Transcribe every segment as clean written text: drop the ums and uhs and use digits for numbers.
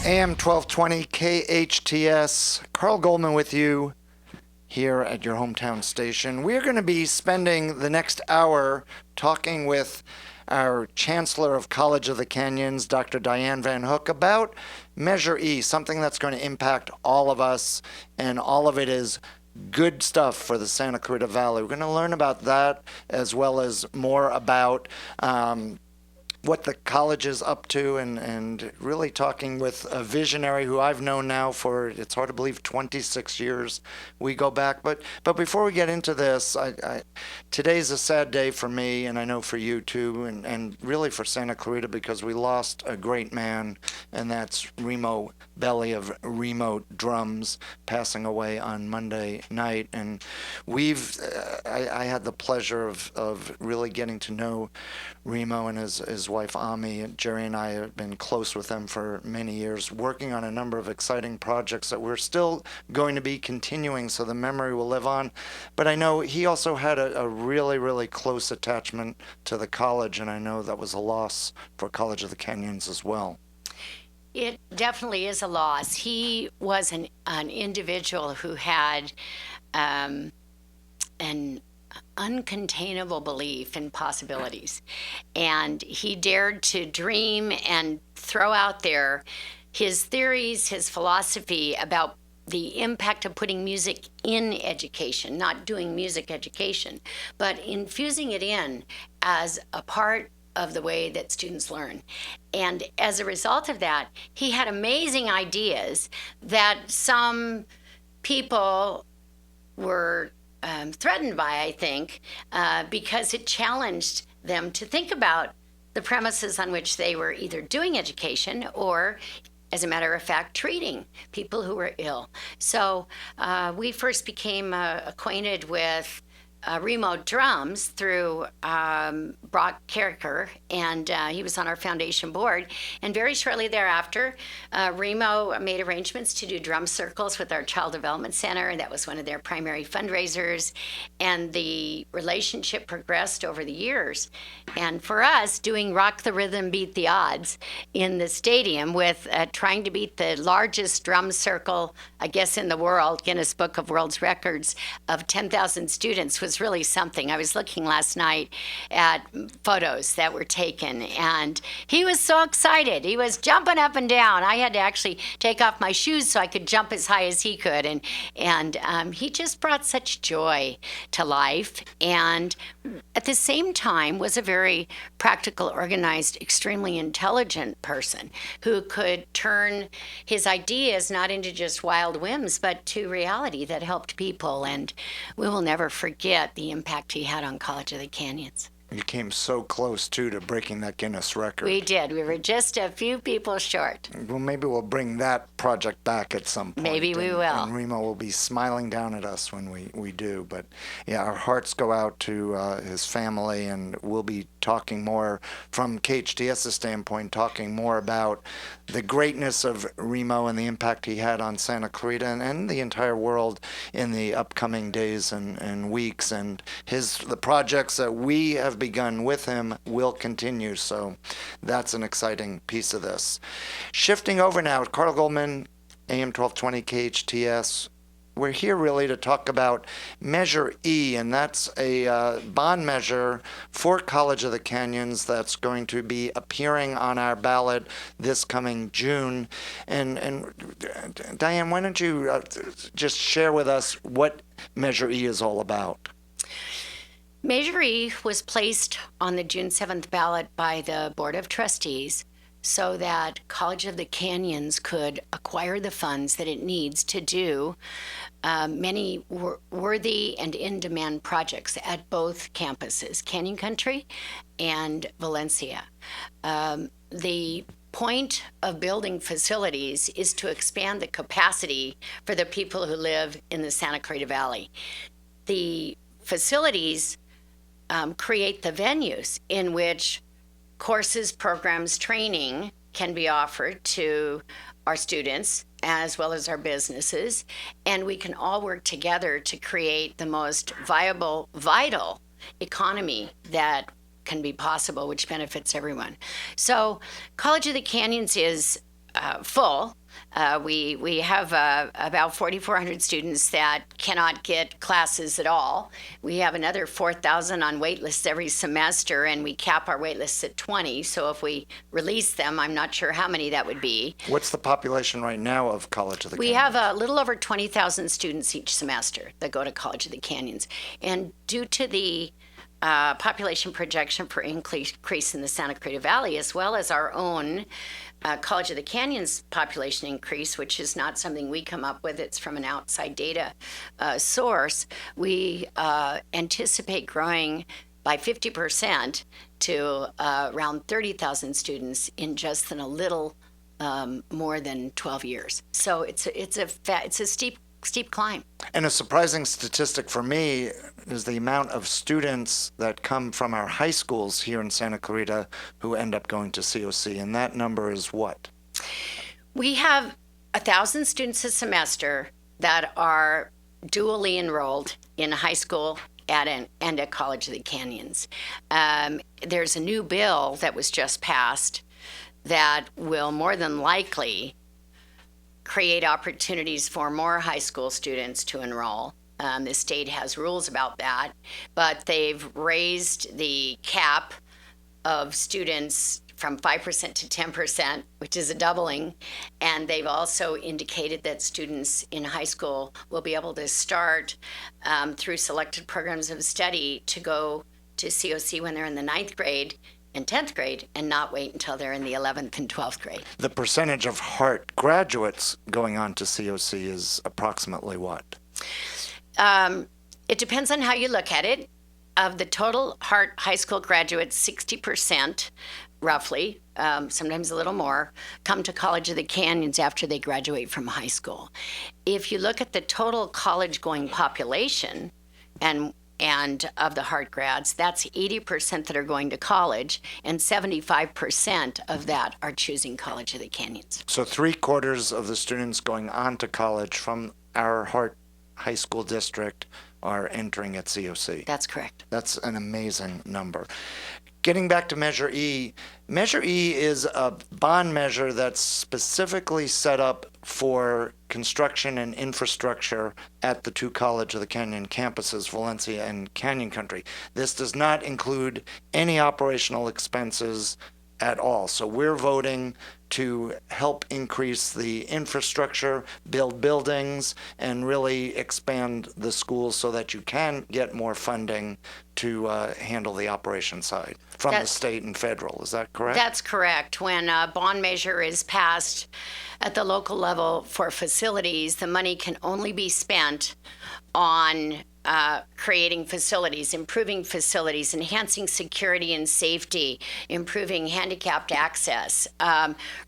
AM 1220 KHTS. Carl Goldman with you here at your hometown station. We're going to be spending the next hour talking with our Chancellor of College of the Canyons, Dr. Dianne Van Hook, about Measure E, something that's going to impact all of us, and all of it is good stuff for the Santa Clarita Valley. We're going to learn about that as well as more about what the college is up to, and really talking with a visionary who I've known now for, it's hard to believe, 26 years we go back. But before we get into this, today's a sad day for me, and I know for you too, and really for Santa Clarita, because we lost a great man, and that's Remo Belli of Remo Drums, passing away on Monday night. And I had the pleasure of really getting to know Remo and his wife Ami. Jerry and I have been close with them for many years, working on a number of exciting projects that we're still going to be continuing, so the memory will live on. But I know he also had a really, really close attachment to the college, and I know that was a loss for College of the Canyons as well. It definitely is a loss. He was an individual who had an uncontainable belief in possibilities. And he dared to dream and throw out there his theories, his philosophy about the impact of putting music in education, not doing music education, but infusing it in as a part of the way that students learn. And as a result of that, he had amazing ideas that some people were threatened by, I think, because it challenged them to think about the premises on which they were either doing education or, as a matter of fact, treating people who were ill. So we first became acquainted with Remo Drums through Brock Carricker, and he was on our foundation board. And very shortly thereafter, Remo made arrangements to do drum circles with our Child Development Center, and that was one of their primary fundraisers. And the relationship progressed over the years. And for us, doing Rock the Rhythm, Beat the Odds in the stadium with trying to beat the largest drum circle, I guess, in the world, Guinness Book of World Records, of 10,000 students was really something. I was looking last night at photos that were taken, and he was so excited. He was jumping up and down. I had to actually take off my shoes so I could jump as high as he could, and he just brought such joy to life, and at the same time was a very practical, organized, extremely intelligent person who could turn his ideas not into just wild whims, but to reality that helped people. And we will never forget the impact he had on College of the Canyons. You came so close, too, to breaking that Guinness record. We did. We were just a few people short. Well, maybe we'll bring that project back at some point. Maybe we will. And Remo will be smiling down at us when we do. But, yeah, our hearts go out to his family, and we'll be talking more from KHTS's standpoint, talking more about the greatness of Remo and the impact he had on Santa Clarita and the entire world in the upcoming days and weeks. And the projects that we have begun with him will continue. So that's an exciting piece of this. Shifting over now, Carl Goldman, AM 1220 KHTS. We're here really to talk about Measure E, and that's a bond measure for College of the Canyons that's going to be appearing on our ballot this coming June. And Dianne, why don't you just share with us what Measure E is all about? Measure E was placed on the June 7th ballot by the Board of Trustees so that College of the Canyons could acquire the funds that it needs to do many worthy and in-demand projects at both campuses, Canyon Country and Valencia. The point of building facilities is to expand the capacity for the people who live in the Santa Clarita Valley. The facilities create the venues in which courses, programs, training can be offered to our students as well as our businesses, and we can all work together to create the most vital economy that can be possible, which benefits everyone. So College of the Canyons is full. We have about 4,400 students that cannot get classes at all. We have another 4,000 on wait lists every semester, and we cap our wait lists at 20. So if we release them, I'm not sure how many that would be. What's the population right now of College of the We Canyons? have a little over 20,000 students each semester that go to College of the Canyons. And due to the population projection for increase in the Santa Clarita Valley, as well as our own College of the Canyons population increase, which is not something we come up with, it's from an outside data source, we anticipate growing by 50% to around 30,000 students in just in a little more than 12 years. So it's a steep climb. And a surprising statistic for me is the amount of students that come from our high schools here in Santa Clarita who end up going to COC, and that number is what? We have 1,000 students a semester that are dually enrolled in high school and at College of the Canyons. There's a new bill that was just passed that will more than likely create opportunities for more high school students to enroll. The state has rules about that, but they've raised the cap of students from 5% to 10%, which is a doubling. And they've also indicated that students in high school will be able to start through selected programs of study to go to COC when they're in the 9th grade and 10th grade and not wait until they're in the 11th and 12th grade. The percentage of Hart graduates going on to COC is approximately what? It depends on how you look at it. Of the total Hart High School graduates, 60%, roughly, sometimes a little more, come to College of the Canyons after they graduate from high school. If you look at the total college-going population and of the Hart grads, that's 80% that are going to college, and 75% of that are choosing College of the Canyons. So 3/4 of the students going on to college from our Hart High School district are entering at COC. That's correct. That's an amazing number. Getting back to Measure E, Measure E is a bond measure that's specifically set up for construction and infrastructure at the two College of the Canyon campuses, Valencia and Canyon Country. This does not include any operational expenses at all. So we're voting to help increase the infrastructure, build buildings, and really expand the schools so that you can get more funding to handle the operation side from the state and federal. Is that correct? That's correct. When a bond measure is passed at the local level for facilities, the money can only be spent on creating facilities, improving facilities, enhancing security and safety, improving handicapped access,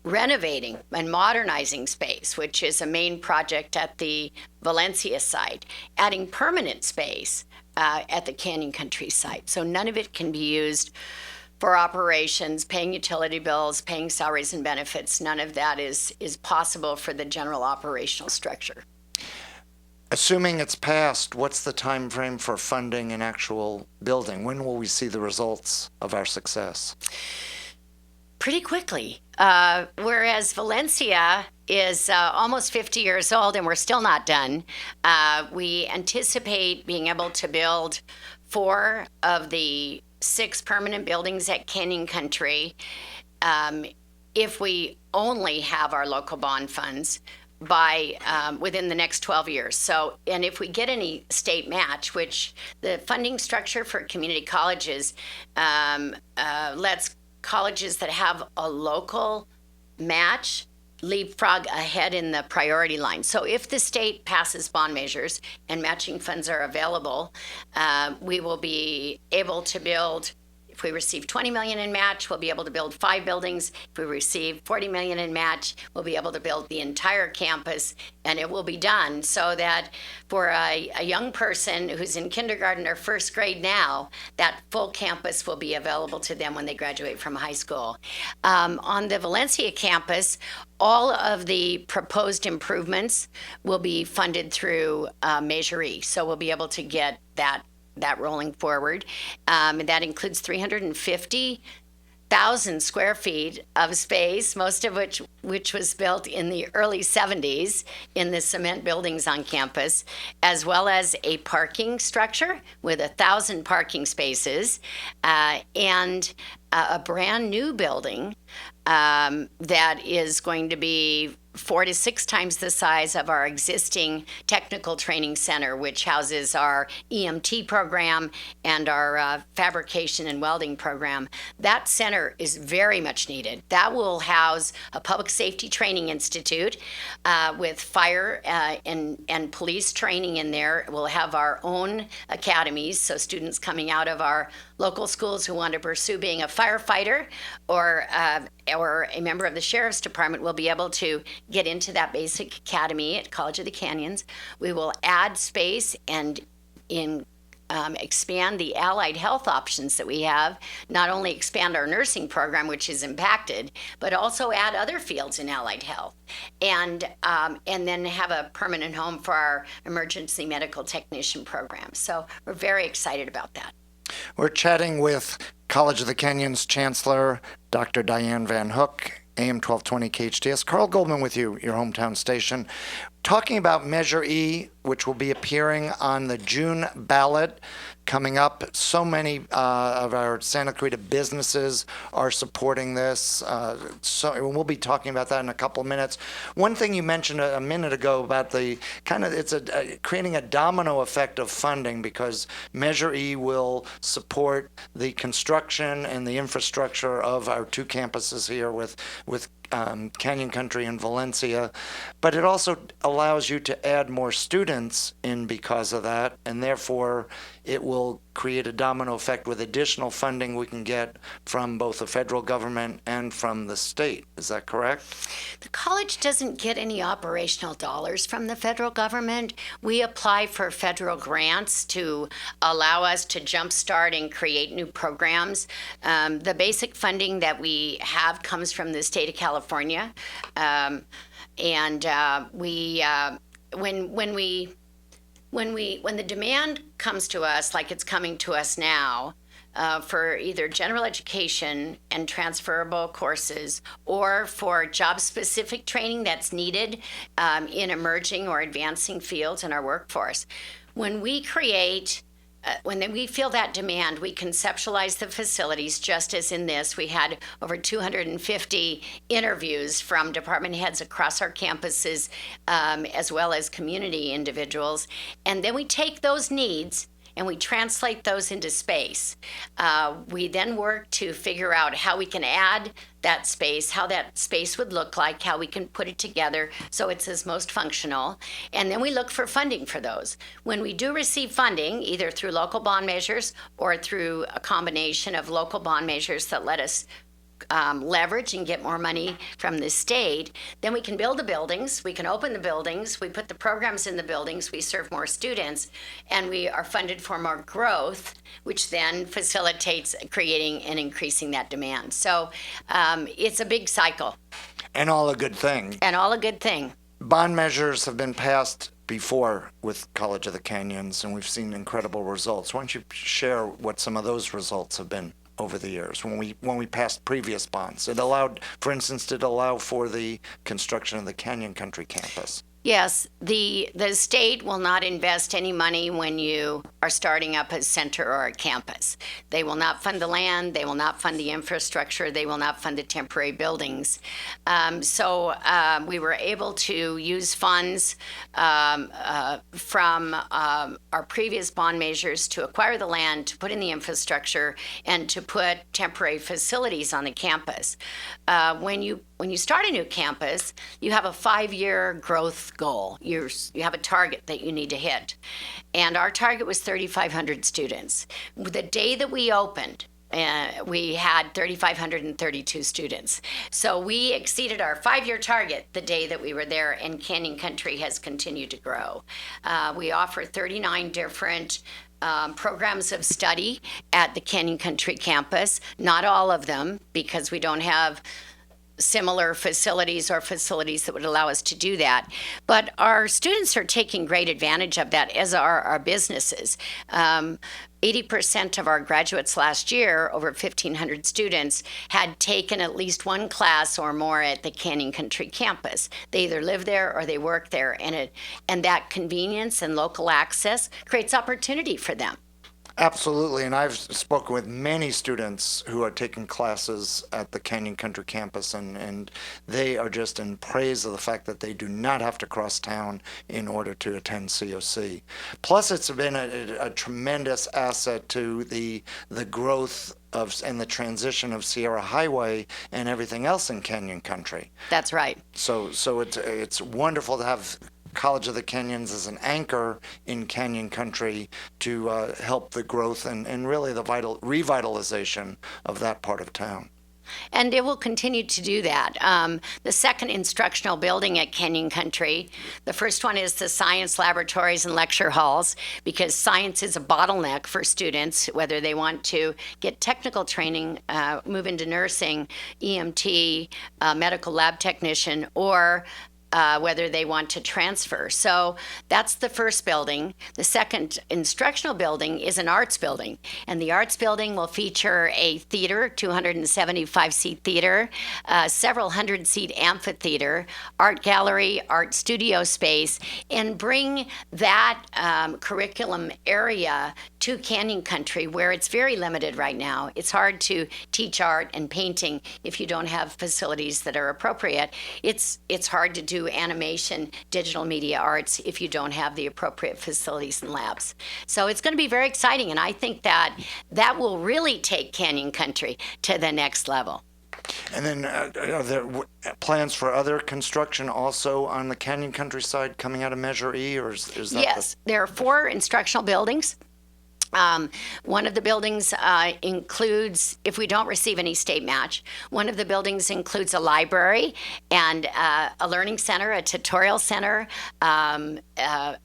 renovating and modernizing space, which is a main project at the Valencia site, adding permanent space at the Canyon Country site. So none of it can be used for operations, paying utility bills, paying salaries and benefits. None of that is possible for the general operational structure. Assuming it's passed, what's the time frame for funding an actual building? When will we see the results of our success? Pretty quickly. Whereas Valencia is almost 50 years old and we're still not done. We anticipate being able to build 4 of the 6 permanent buildings at Canyon Country if we only have our local bond funds by within the next 12 years. So, and if we get any state match, which the funding structure for community colleges lets colleges that have a local match leapfrog ahead in the priority line. So if the state passes bond measures and matching funds are available, we will be able to build. If we receive $20 million in match, we'll be able to build 5 buildings. If we receive $40 million in match, we'll be able to build the entire campus, and it will be done so that for a young person who's in kindergarten or first grade now, that full campus will be available to them when they graduate from high school. On the Valencia campus, all of the proposed improvements will be funded through Measure E, so we'll be able to get that rolling forward. And that includes $350,000 1,000 square feet of space, most of which was built in the early 70s in the cement buildings on campus, as well as a parking structure with 1,000 parking spaces, and a brand new building that is going to be 4 to 6 times the size of our existing technical training center, which houses our EMT program and our fabrication and welding program. That center is very much needed. That will house a public safety training institute with fire and police training in there. We'll have our own academies, so students coming out of our local schools who want to pursue being a firefighter or a member of the sheriff's department will be able to get into that basic academy at College of the Canyons. We will add space and expand the allied health options that we have, not only expand our nursing program, which is impacted, but also add other fields in allied health, and then have a permanent home for our emergency medical technician program. So we're very excited about that. We're chatting with College of the Canyons Chancellor Dr. Dianne Van Hook, AM 1220 KHTS. Carl Goldman with you, your hometown station, talking about Measure E, which will be appearing on the June ballot coming up. So many of our Santa Clarita businesses are supporting this. So we'll be talking about that in a couple of minutes. One thing you mentioned a minute ago about the it's creating a domino effect of funding, because Measure E will support the construction and the infrastructure of our 2 campuses here with Canyon Country and Valencia, but it also allows you to add more students in because of that, and therefore it will create a domino effect with additional funding we can get from both the federal government and from the state. Is that correct? The college doesn't get any operational dollars from the federal government. We apply for federal grants to allow us to jumpstart and create new programs. The basic funding that we have comes from the state of California, when the demand comes to us, like it's coming to us now, for either general education and transferable courses or for job-specific training that's needed in emerging or advancing fields in our workforce, when we feel that demand, we conceptualize the facilities, just as in this. We had over 250 interviews from department heads across our campuses, as well as community individuals. And then we take those needs and we translate those into space. We then work to figure out how we can add that space, how that space would look like, how we can put it together so it's as most functional. And then we look for funding for those. When we do receive funding, either through local bond measures or through a combination of local bond measures that let us leverage and get more money from the state, then we can build the buildings, we can open the buildings, we put the programs in the buildings, we serve more students, and we are funded for more growth, which then facilitates creating and increasing that demand. So it's a big cycle. And all a good thing. And all a good thing. Bond measures have been passed before with College of the Canyons, and we've seen incredible results. Why don't you share what some of those results have been over the years when we passed previous bonds? It allowed, for instance, did allow for the construction of the Canyon Country campus. Yes, the state will not invest any money when you are starting up a center or a campus. They will not fund the land, they will not fund the infrastructure, they will not fund the temporary buildings. So we were able to use funds from our previous bond measures to acquire the land, to put in the infrastructure, and to put temporary facilities on the campus. When you start a new campus, you have a 5-year growth goal. You have a target that you need to hit. And our target was 3,500 students. The day that we opened, we had 3,532 students. So we exceeded our 5-year target the day that we were there, and Canyon Country has continued to grow. We offer 39 different programs of study at the Canyon Country campus. Not all of them, because we don't have similar facilities or facilities that would allow us to do that. But our students are taking great advantage of that, as are our businesses. 80% of our graduates last year, over 1,500 students, had taken at least one class or more at the Canyon Country campus. They either live there or they work there, and that convenience and local access creates opportunity for them. Absolutely, and I've spoken with many students who are taking classes at the Canyon Country campus, and they are just in praise of the fact that they do not have to cross town in order to attend COC. Plus, it's been a tremendous asset to the growth of and the transition of Sierra Highway and everything else in Canyon Country. That's right. So it's wonderful to have College of the Canyons as an anchor in Canyon Country to help the growth and really the revitalization of that part of town. And it will continue to do that. The second instructional building at Canyon Country, the first one is the science laboratories and lecture halls, because science is a bottleneck for students, whether they want to get technical training, move into nursing, EMT, medical lab technician, or whether they want to transfer. So that's the first building. The second instructional building is an arts building, and the arts building will feature a theater, 275-seat theater, several hundred-seat amphitheater, art gallery, art studio space, and bring that curriculum area to Canyon Country, where it's very limited right now. It's hard to teach art and painting if you don't have facilities that are appropriate. It's hard to do animation, digital media arts if you don't have the appropriate facilities and labs. So it's going to be very exciting, and I think that will really take Canyon Country to the next level. And then are there plans for other construction also on the Canyon Country side coming out of Measure E, or is that? Yes, there are 4 instructional buildings. One of the buildings includes, if we don't receive any state match, one of the buildings includes a library and a learning center, a tutorial center,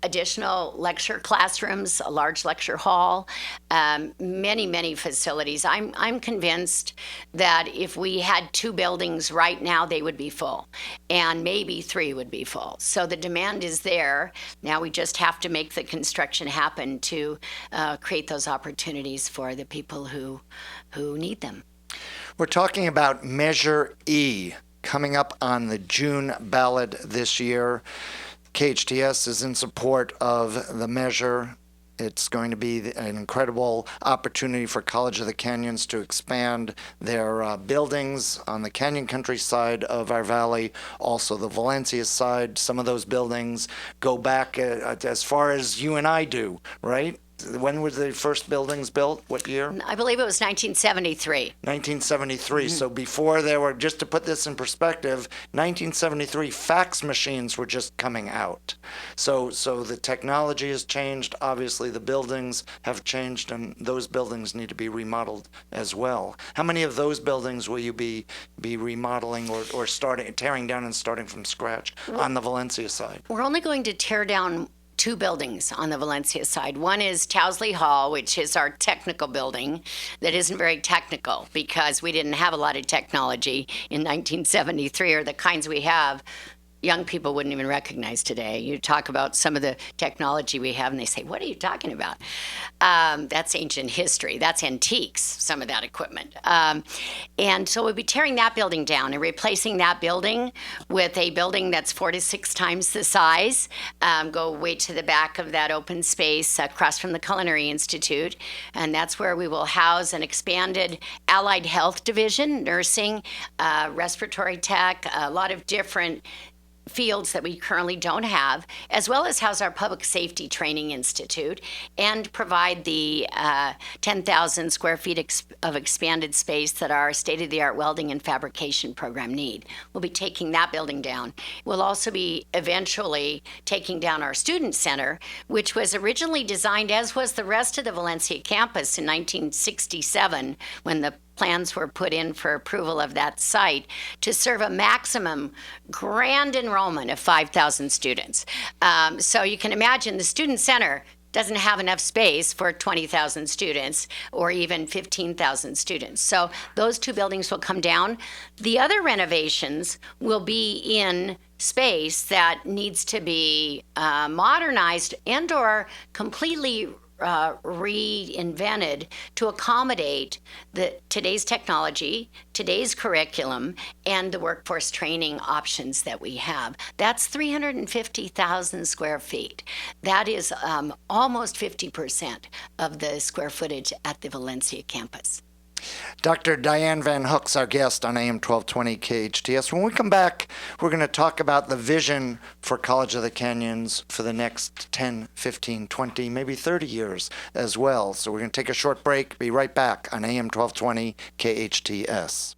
additional lecture classrooms, a large lecture hall, many facilities. I'm convinced that if we had 2 buildings right now, they would be full, and maybe 3 would be full. So the demand is there. Now we just have to make the construction happen to create those opportunities for the people who need them. We're talking about Measure E coming up on the June ballot this year. KHTS is in support of the measure. It's going to be an incredible opportunity for College of the Canyons to expand their buildings on the Canyon Country side of our valley, also the Valencia side. Some of those buildings go back as far as you and I do, right? When were the first buildings built? What year? I believe it was 1973. 1973. So before there were, just to put this in perspective, 1973 fax machines were just coming out. So the technology has changed. Obviously, the buildings have changed, and those buildings need to be remodeled as well. How many of those buildings will you be remodeling or tearing down and starting from scratch on the Valencia side? We're only going to tear down 2 buildings on the Valencia side. One is Towsley Hall, which is our technical building that isn't very technical because we didn't have a lot of technology in 1973, or the kinds we have young people wouldn't even recognize today. You talk about some of the technology we have, and they say, what are you talking about? That's ancient history. That's antiques, some of that equipment. And so we'll be tearing that building down and replacing that building with a building that's 4 to 6 times the size. Go way to the back of that open space across from the Culinary Institute. And that's where we will house an expanded allied health division, nursing, respiratory tech, a lot of different fields that we currently don't have, as well as house our Public Safety Training Institute and provide the 10,000 square feet of expanded space that our state-of-the-art welding and fabrication program need. We'll be taking that building down. We'll also be eventually taking down our Student Center, which was originally designed, as was the rest of the Valencia campus, in 1967, when the plans were put in for approval of that site, to serve a maximum grand enrollment of 5,000 students. So you can imagine the Student Center doesn't have enough space for 20,000 students or even 15,000 students. So those two buildings will come down. The other renovations will be in space that needs to be modernized and or completely reinvented to accommodate today's technology, today's curriculum, and the workforce training options that we have. That's 350,000 square feet. That is almost 50% of the square footage at the Valencia campus. Dr. Dianne Van Hook's our guest on AM 1220 KHTS. When we come back, we're going to talk about the vision for College of the Canyons for the next 10, 15, 20, maybe 30 years as well. So we're going to take a short break, be right back on AM 1220 KHTS.